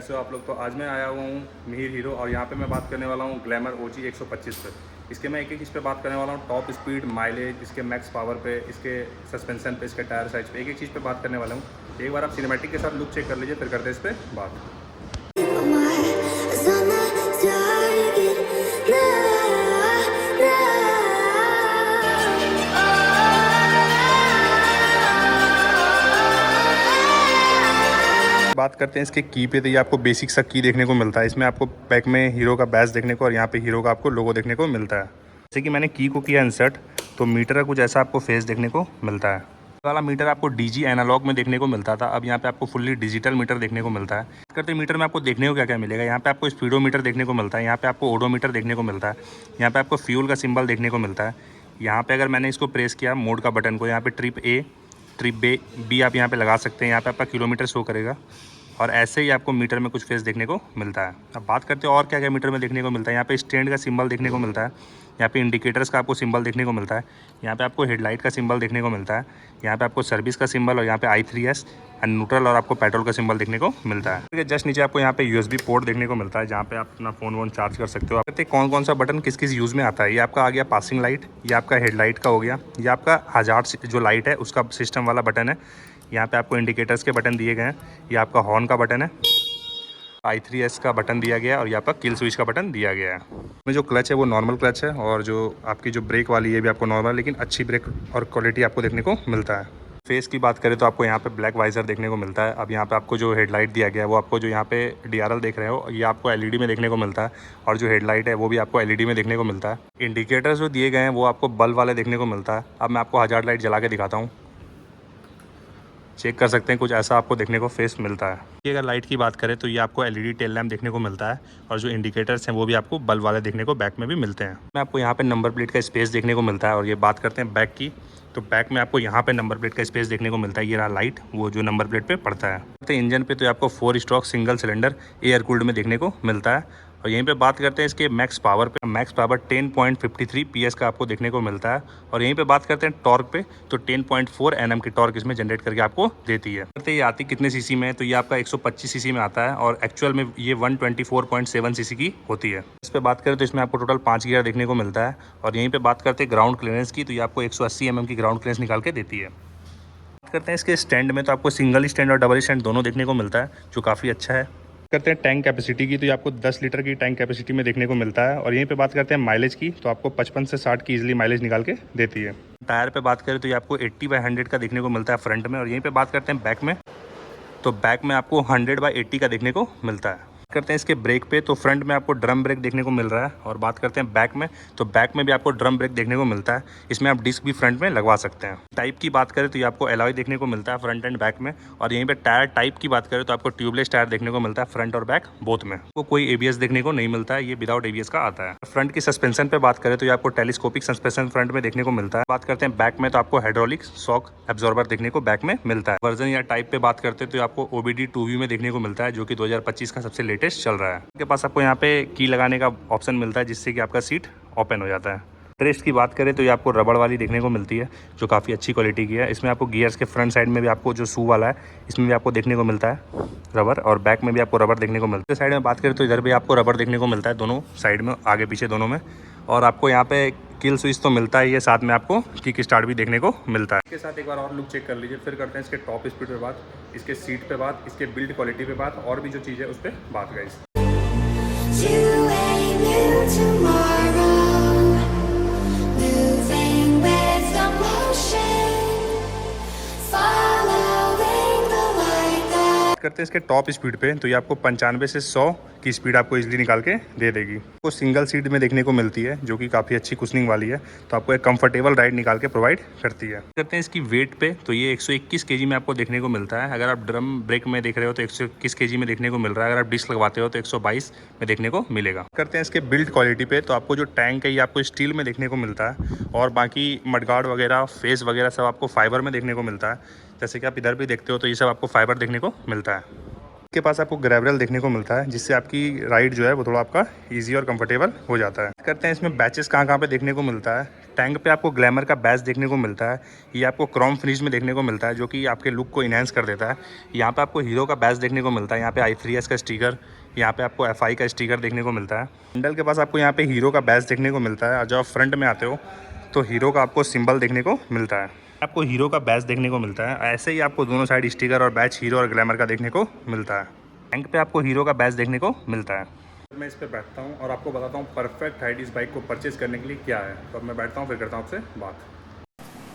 कैसे हो आप लोग। तो आज मैं आया हुआ हूँ मिहिर हीरो और यहाँ पे मैं बात करने वाला हूँ ग्लैमर OG 125 पे। इसके मैं एक एक चीज़ पे बात करने वाला हूँ, टॉप स्पीड, माइलेज, इसके मैक्स पावर पे, इसके सस्पेंशन पे, इसके टायर साइज पे, एक एक चीज़ पे बात करने वाला हूँ। एक बार आप सिनेमैटिक के साथ लुक चेक कर लीजिए, फिर करते हैं इस पर बात। बात करते हैं इसके की पे, तो ये आपको बेसिक सा की देखने को मिलता है। इसमें आपको बैक में हीरो का बैच देखने को और यहाँ पे हीरो का आपको लोगो देखने को मिलता है। जैसे कि मैंने की को किया इंसर्ट, तो मीटर का कुछ ऐसा आपको फेस देखने को मिलता है। वाला मीटर आपको DG एनालॉग में देखने को मिलता था, अब यहाँ पे आपको फुल्ली डिजिटल मीटर देखने को मिलता है। करते मीटर में आपको देखने को क्या क्या मिलेगा, यहाँ पे आपको स्पीडोमीटर देखने को मिलता है, यहाँ पे आपको ओडोमीटर देखने को मिलता है, यहाँ पे आपको फ्यूल का सिंबल देखने को मिलता है। यहाँ पे अगर मैंने इसको प्रेस किया मोड का बटन को, यहाँ पे ट्रिप A, ट्रिप B आप यहाँ पे लगा सकते हैं। यहाँ पे आपका किलोमीटर शो करेगा और ऐसे ही आपको मीटर में कुछ फेस देखने को मिलता है। अब बात करते हैं और क्या क्या मीटर में देखने को मिलता है। यहाँ पे स्टैंड का सिंबल देखने को मिलता है, यहाँ पे इंडिकेटर्स का आपको सिंबल देखने को मिलता है, यहाँ पे आपको हेडलाइट का सिंबल देखने को मिलता है, यहाँ पे आपको सर्विस का सिंबल और यहाँ पे I3S एंड न्यूट्रल और आपको पेट्रोल का सिंबल देखने को मिलता है। ठीक है, जस्ट नीचे आपको यहाँ पे USB पोर्ट देखने को मिलता है, जहाँ पे आप अपना फ़ोन वोन चार्ज कर सकते हो। आप कहते हैं कौन कौन सा बटन किस किस यूज़ में आता है। ये आपका आ गया पासिंग लाइट, ये आपका हेडलाइट का हो गया, ये आपका हजार्ड जो लाइट है उसका सिस्टम वाला बटन है, यहाँ पे आपको इंडिकेटर्स के बटन दिए गए हैं, ये आपका हॉर्न का बटन है, I3S का बटन दिया गया और यहाँ पर किल स्विच का बटन दिया गया है। इसमें जो क्लच है वो नॉर्मल क्लच है और जो आपकी जो ब्रेक वाली है भी आपको नॉर्मल, लेकिन अच्छी ब्रेक और क्वालिटी आपको देखने को मिलता है। फेस की बात करें तो आपको यहाँ पे ब्लैक वाइजर देखने को मिलता है। अब यहाँ पे आपको जो हेडलाइट दिया गया है वो आपको जो यहाँ पे DRL देख रहे हो ये आपको LED में देखने को मिलता है और जो हेडलाइट है वो भी आपको LED में देखने को मिलता है। इंडिकेटर्स जो दिए गए हैं वो आपको बल्ब वाले देखने को मिलता है। अब मैं आपको हजार्ड लाइट जला के दिखाता हूँ, चेक कर सकते हैं, कुछ ऐसा आपको देखने को फेस मिलता है। ये अगर लाइट की बात करें तो ये आपको LED टेल लैम्प देखने को मिलता है और जो इंडिकेटर्स हैं वो भी आपको बल्ब वाले देखने को बैक में भी मिलते हैं। मैं आपको यहाँ पे नंबर प्लेट का स्पेस देखने को मिलता है और ये बात करते हैं बैक की, तो बैक में आपको यहाँ पे नंबर प्लेट का स्पेस देखने को मिलता है। ये रहा लाइट, वो जो नंबर प्लेट पे पड़ता है। तो इंजन पे तो आपको 4 stroke single cylinder air cooled में देखने को मिलता है। और यहीं पे बात करते हैं इसके मैक्स पावर पे, मैक्स पावर 10.53 PS का आपको देखने को मिलता है। और यहीं पे बात करते हैं टॉर्क पे, तो 10.4 Nm की टॉर्क इसमें जनरेट करके आपको देती है। करते ये आती कितने सीसी में है, तो ये आपका 125 सीसी में आता है और एक्चुअल में ये 124.7 सीसी की होती है। इस पर बात करें तो इसमें आपको टोटल 5 गियर देखने को मिलता है। और यहीं पर बात करते हैं ग्राउंड क्लियरेंस की, तो ये आपको 180 mm की ग्राउंड क्लियरेंस निकाल के देती है। बात करते हैं इसके स्टैंड में, तो आपको सिंगल स्टैंड और डबल स्टैंड दोनों देखने को मिलता है, जो काफ़ी अच्छा है। करते हैं टैंक कैपेसिटी की, तो ये आपको 10 लीटर की टैंक कैपेसिटी में देखने को मिलता है। और यहीं पे बात करते हैं माइलेज की, तो आपको 55 से 60 की इजीली माइलेज निकाल के देती है। टायर पे बात करें तो ये आपको 80/100 का देखने को मिलता है फ्रंट में। और यहीं पे बात करते हैं बैक में, तो बैक में आपको 100/80 का देखने को मिलता है। करते हैं इसके ब्रेक पे, तो फ्रंट में आपको ड्रम ब्रेक देखने को मिल रहा है। और बात करते हैं बैक में, तो बैक में भी आपको ड्रम ब्रेक देखने को मिलता है। इसमें आप डिस्क भी फ्रंट में लगवा सकते हैं। टाइप की बात करें तो ये आपको एलॉय देखने को मिलता है फ्रंट एंड बैक में। और यहीं पे टायर टाइप की बात करें तो आपको ट्यूबलेस टायर देखने को मिलता है फ्रंट और बैक बोथ में। आपको कोई ABS देखने को नहीं मिलता है, ये विदाउट ABS का आता है। फ्रंट की सस्पेंशन पे बात करें तो ये आपको टेलीस्कोपिक सस्पेंशन फ्रंट में देखने को मिलता है। बात करते हैं बैक में, तो आपको हाइड्रोलिक शॉक एब्जॉर्बर देखने को बैक में मिलता है। वर्जन या टाइप पे बात करते हैं तो आपको OBD 2V में देखने को मिलता है, जो कि 2025 का सबसे लेटेस्ट चल रहा है। के पास आपको यहाँ पे की लगाने का ऑप्शन मिलता है, जिससे कि आपका सीट ओपन हो जाता है। रेस्ट की बात करें तो ये आपको रबड़ वाली देखने को मिलती है, जो काफ़ी अच्छी क्वालिटी की है। इसमें आपको गियर्स के फ्रंट साइड में भी आपको जो शू वाला है इसमें भी आपको देखने को मिलता है रबर, और बैक में भी आपको रबर देखने को मिलता है। साइड में बात करें तो इधर भी आपको रबर देखने को मिलता है, दोनों साइड में, आगे पीछे दोनों में। और आपको यहाँ पे किल स्विच तो मिलता है, ये साथ में आपको किक स्टार्ट भी देखने को मिलता है। इसके साथ एक बार और लुक चेक कर लीजिए, फिर करते हैं इसके टॉप स्पीड पे बात, इसके सीट पे बात, इसके बिल्ड क्वालिटी पे बात, और भी जो चीज़ है उस पर बात गाइस। करते हैं इसके टॉप स्पीड पे, तो ये आपको 95 से 100 की स्पीड आपको इजीली निकाल के दे देगी। वो सिंगल सीट में देखने को मिलती है, जो कि काफ़ी अच्छी कुशनिंग वाली है, तो आपको एक कंफर्टेबल राइड निकाल के प्रोवाइड करती है। करते हैं इसकी वेट पे, तो ये 121 kg में आपको देखने को मिलता है। अगर आप ड्रम ब्रेक में देख रहे हो तो 121 kg में देखने को मिल रहा है। अगर आप डिस्क लगवाते हो तो 122 में देखने को मिलेगा। करते हैं इसके बिल्ड क्वालिटी पे, तो आपको जो टैंक है ये आपको स्टील में देखने को मिलता है और बाकी मडगार्ड वगैरह, फेस वगैरह सब आपको फाइबर में देखने को मिलता है। जैसे कि आप इधर भी देखते हो तो ये सब आपको फाइबर देखने को मिलता है। के पास आपको ग्रेवरल देखने को मिलता है, जिससे आपकी राइड जो है वो थोड़ा आपका इजी और कंफर्टेबल हो जाता है। करते हैं इसमें बैचेस कहाँ कहाँ पे देखने को मिलता है। टैंक पे आपको ग्लैमर का बैच देखने को मिलता है। ये आपको क्रोम फिनिश में देखने को मिलता है, जो कि आपके लुक को इनहेंस कर देता है। यहाँ पे आपको हीरो का बैच देखने को मिलता है। यहाँ पे i3s का स्टिकर, यहाँ पे आपको FI का स्टिकर देखने को मिलता है। हैंडल के पास आपको यहाँ पे हीरो का बैच देखने को मिलता है। और जब आप फ्रंट में आते हो तो हीरो का आपको सिंबल देखने को मिलता है। आपको हीरो का बैच देखने को मिलता है। ऐसे ही आपको दोनों साइड स्टिकर और बैच हीरो और ग्लैमर का देखने को मिलता है। टैंक पे आपको हीरो का बैच देखने को मिलता है। मैं इस पर बैठता हूँ और आपको बताता हूँ परफेक्ट हाइट इस बाइक को परचेज़ करने के लिए क्या है। तो अब मैं बैठता हूँ, फिर करता हूँ आपसे बात।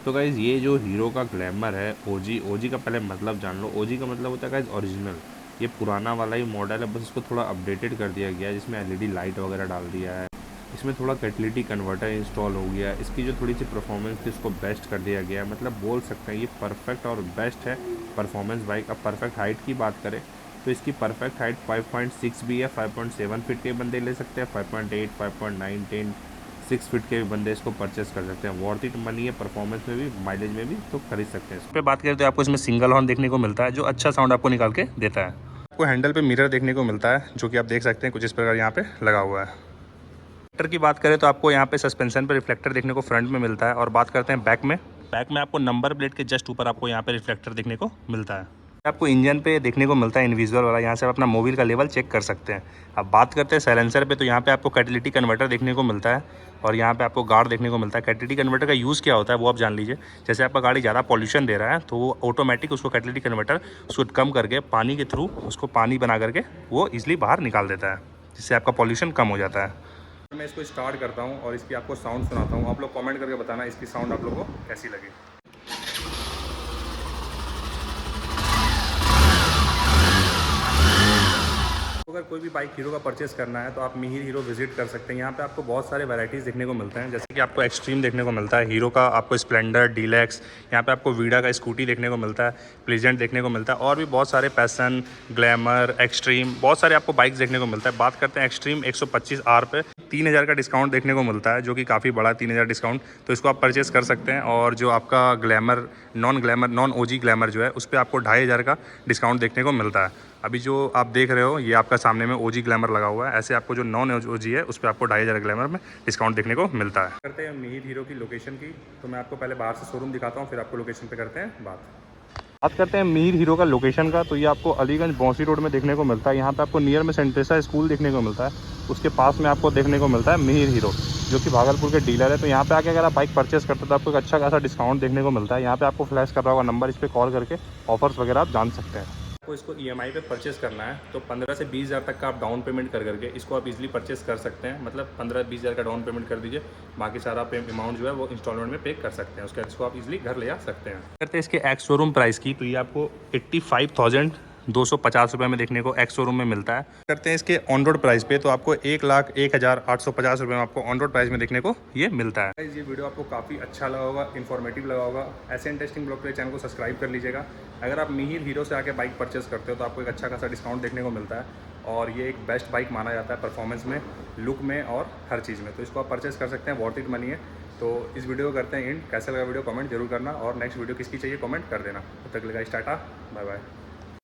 तो गाइज़ ये जो हीरो का ग्लैमर है ओजी का पहले मतलब जान लो। ओजी का मतलब होता है गाइज़ ओरिजिनल। ये पुराना वाला ही मॉडल है, बस इसको थोड़ा अपडेटेड कर दिया गया है, जिसमें LED लाइट वगैरह डाल दिया है। इसमें थोड़ा कैटेलिटिक कन्वर्टर इंस्टॉल हो गया। इसकी जो थोड़ी सी परफॉर्मेंस थी उसको बेस्ट कर दिया गया। मतलब बोल सकते हैं ये परफेक्ट और बेस्ट है परफॉर्मेंस बाइक। अब परफेक्ट हाइट की बात करें तो इसकी परफेक्ट हाइट 5.6 भी है। 5.7 फीट के बंदे ले सकते हैं, 5.8, 5.9, 10, 6 फीट के बंदे इसको परचेस कर सकते हैं। वर्थ इट मनी है, परफॉर्मेंस में भी, माइलेज में भी, तो खरीद सकते हैं। इस पर बात करें तो आपको इसमें सिंगल हॉर्न देखने को मिलता है, जो अच्छा साउंड आपको निकाल के देता है। आपको हैंडल पे मिरर देखने को मिलता है, जो कि आप देख सकते हैं कुछ इस प्रकार यहाँ पे लगा हुआ है। रिफ्लेक्टर की बात करें तो आपको यहाँ पे सस्पेंशन पे रिफ्लेक्टर देखने को फ्रंट में मिलता है। और बात करते हैं बैक में आपको नंबर प्लेट के जस्ट ऊपर आपको यहाँ पे रिफ्लेक्टर देखने को मिलता है। आपको इंजन पे देखने को मिलता है इनविजुअल वाला, यहाँ से आप अपना मोबिल का लेवल चेक कर सकते हैं। अब बात करते हैं साइलेंसर पे, तो यहाँ पे आपको कैटेलिटिक कन्वर्टर देखने को मिलता है और यहाँ पे आपको गार्ड देखने को मिलता है। कैटेलिटिक कन्वर्टर का यूज़ क्या होता है वो आप जान लीजिए। जैसे आपका गाड़ी ज़्यादा पॉल्यूशन दे रहा है तो वो ऑटोमेटिक उसको कैटेलिटिक कन्वर्टर उसको कम करके पानी के थ्रू उसको पानी बना करके वो ईजिली बाहर निकाल देता है, जिससे आपका पॉल्यूशन कम हो जाता है। मैं इसको स्टार्ट करता हूँ और इसकी आपको साउंड सुनाता हूँ। आप लोग कमेंट करके बताना इसकी साउंड आप लोगों को कैसी लगी। अगर कोई भी बाइक हीरो का परचेस करना है तो आप मिहिर हीरो विजिट कर सकते हैं। यहाँ पे आपको बहुत सारे वैरायटीज़ देखने को मिलते हैं, जैसे कि आपको एक्सट्रीम देखने को मिलता है हीरो का, आपको स्प्लेंडर, डीलक्स, यहाँ पे आपको वीडा का स्कूटी देखने को मिलता है, प्लीजेंट देखने को मिलता है, और भी बहुत सारे पैसन, ग्लैमर, एक्सट्रीम, बहुत सारे आपको बाइक्स देखने को मिलता है। बात करते हैं एक्सट्रीम 125R पे 3000 का डिस्काउंट देखने को मिलता है, जो कि काफ़ी बड़ा 3000 डिस्काउंट, तो इसको आप परचेस कर सकते हैं। और जो आपका ग्लैमर नॉन ओजी ग्लैमर जो है उस पर आपको 2500 का डिस्काउंट देखने को मिलता है। अभी जो आप देख रहे हो ये आपका सामने में ओजी ग्लैमर लगा हुआ है। ऐसे आपको जो नॉन ओजी है उस पर आपको 2500 ग्लैमर में डिस्काउंट देखने को मिलता है। करते हैं मिहिर हीरो की लोकेशन की, तो मैं आपको पहले बाहर से शोरूम दिखाता हूँ, फिर आपको लोकेशन पे करते हैं बात करते हैं मिहिर हीरो का लोकेशन का। तो ये आपको अलीगंज बौंसी रोड में देखने को मिलता है। यहाँ पे आपको नियर में सेंट टेरेसा स्कूल देखने को मिलता है, उसके पास में आपको देखने को मिलता है मिहिर हीरो, जो कि भागलपुर के डीलर है। तो यहाँ पे आके अगर आप बाइक परचेस करते हो तो आपको एक अच्छा खासा डिस्काउंट देखने को मिलता है। यहाँ पे आपको फ्लैश कर रहा होगा नंबर, इस पर कॉल करके ऑफर्स वगैरह आप जान सकते हैं। आपको इसको EMI पे परचेस करना है तो 15 से 20 हज़ार तक का आप डाउन पेमेंट करके इसको आप इजीली परचेस कर सकते हैं। मतलब 15-20 हज़ार का डाउन पेमेंट कर दीजिए, बाकी सारा अमाउंट जो है वो इंस्टॉलमेंट में पे कर सकते हैं। उसके बाद इसको आप इजीली घर ले जा सकते हैं। करते हैं इसके एक्स शोरूम प्राइस की, तो ये आपको 85,250 रुपये में देखने को एक्स शोरूम में मिलता है। करते हैं इसके ऑन रोड प्राइस पे, तो आपको 1,01,850 रुपये में आपको ऑन रोड प्राइस में देखने को ये मिलता है। ये वीडियो आपको काफ़ी अच्छा लगा होगा, इन्फॉर्मेटिव लगा होगा। ऐसे इंटरेस्टिंग ब्लॉग के लिए चैनल को सब्सक्राइब कर लीजिएगा। अगर आप मिहिर हीरो से आके बाइक परचेस करते हो तो आपको एक अच्छा खासा डिस्काउंट देखने को मिलता है, और ये एक बेस्ट बाइक माना जाता है परफॉर्मेंस में, लुक में और हर चीज़ में। तो इसको आप परचेस कर सकते हैं, वर्थ इट मनी है। तो इस वीडियो को करते हैं एंड। कैसा लगा वीडियो कमेंट जरूर करना, और नेक्स्ट वीडियो किसकी चाहिए कमेंट कर देना। तब तक लगा टाटा, बाय बाय।